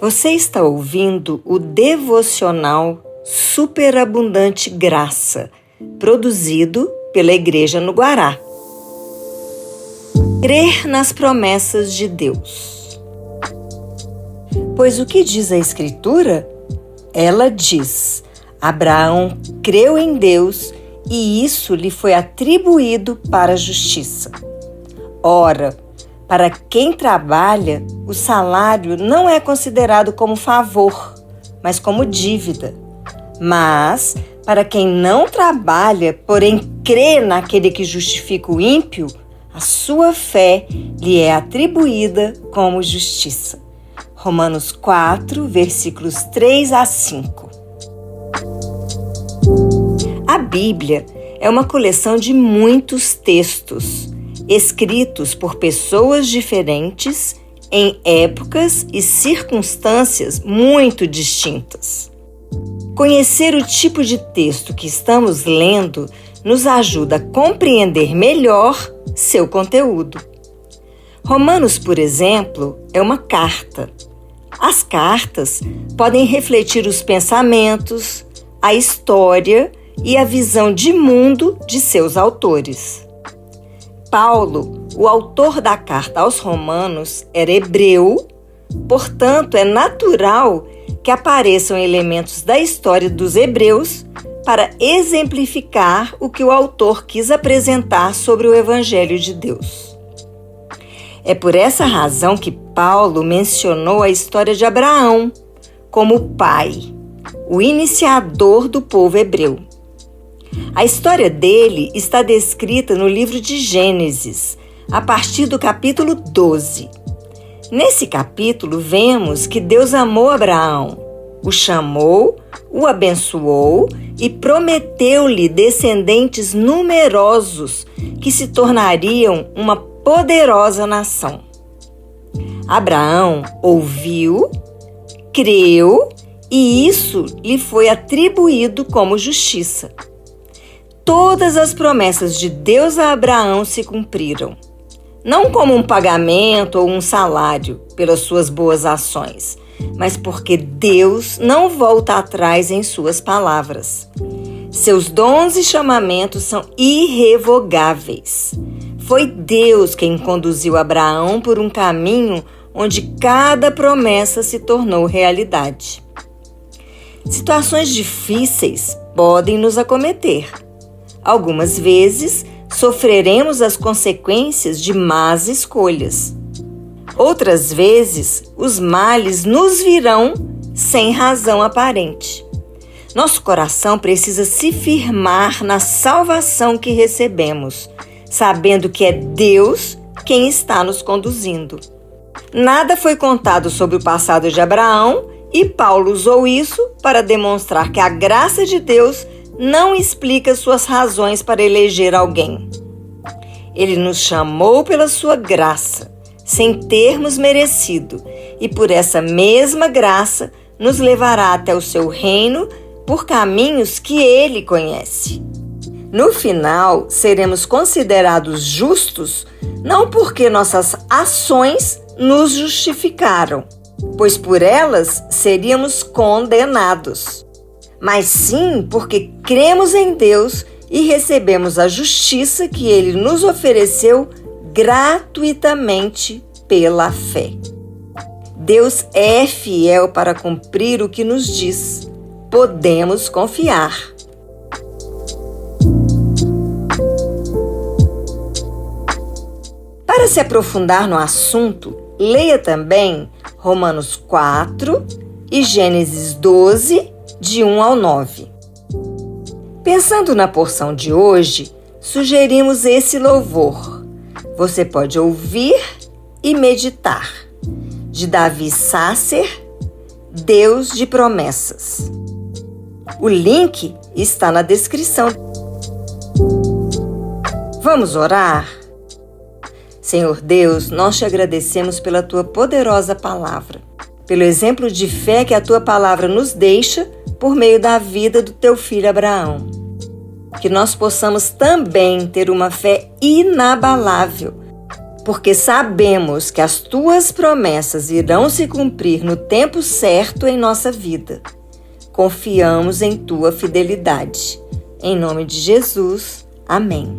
Você está ouvindo o devocional Superabundante Graça, produzido pela Igreja no Guará. Crer nas promessas de Deus. Pois o que diz a Escritura? Ela diz: Abraão creu em Deus e isso lhe foi atribuído para a justiça. Ora, para quem trabalha, o salário não é considerado como favor, mas como dívida. Mas, para quem não trabalha, porém crê naquele que justifica o ímpio, a sua fé lhe é atribuída como justiça. Romanos 4, versículos 3 a 5. A Bíblia é uma coleção de muitos textos, escritos por pessoas diferentes em épocas e circunstâncias muito distintas. Conhecer o tipo de texto que estamos lendo nos ajuda a compreender melhor seu conteúdo. Romanos, por exemplo, é uma carta. As cartas podem refletir os pensamentos, a história e a visão de mundo de seus autores. Paulo, o autor da carta aos Romanos, era hebreu, portanto, é natural que apareçam elementos da história dos hebreus para exemplificar o que o autor quis apresentar sobre o Evangelho de Deus. É por essa razão que Paulo mencionou a história de Abraão como pai, o iniciador do povo hebreu. A história dele está descrita no livro de Gênesis, a partir do capítulo 12. Nesse capítulo, vemos que Deus amou Abraão, o chamou, o abençoou e prometeu-lhe descendentes numerosos que se tornariam uma poderosa nação. Abraão ouviu, creu e isso lhe foi atribuído como justiça. Todas as promessas de Deus a Abraão se cumpriram, não como um pagamento ou um salário pelas suas boas ações, mas porque Deus não volta atrás em suas palavras. Seus dons e chamamentos são irrevogáveis. Foi Deus quem conduziu Abraão por um caminho onde cada promessa se tornou realidade. Situações difíceis podem nos acometer. Algumas vezes, sofreremos as consequências de más escolhas. Outras vezes, os males nos virão sem razão aparente. Nosso coração precisa se firmar na salvação que recebemos, sabendo que é Deus quem está nos conduzindo. Nada foi contado sobre o passado de Abraão e Paulo usou isso para demonstrar que a graça de Deus não explica suas razões para eleger alguém. Ele nos chamou pela sua graça, sem termos merecido, e por essa mesma graça nos levará até o seu reino por caminhos que ele conhece. No final, seremos considerados justos não porque nossas ações nos justificaram, pois por elas seríamos condenados, mas sim porque cremos em Deus e recebemos a justiça que Ele nos ofereceu gratuitamente pela fé. Deus é fiel para cumprir o que nos diz. Podemos confiar. Para se aprofundar no assunto, leia também Romanos 4 e Gênesis 12, de 1 ao 9. Pensando na porção de hoje, sugerimos esse louvor. Você pode ouvir e meditar. De Davi Sasser, Deus de Promessas. O link está na descrição. Vamos orar? Senhor Deus, nós te agradecemos pela tua poderosa palavra, pelo exemplo de fé que a tua palavra nos deixa por meio da vida do teu filho Abraão. Que nós possamos também ter uma fé inabalável, porque sabemos que as tuas promessas irão se cumprir no tempo certo em nossa vida. Confiamos em tua fidelidade. Em nome de Jesus, amém.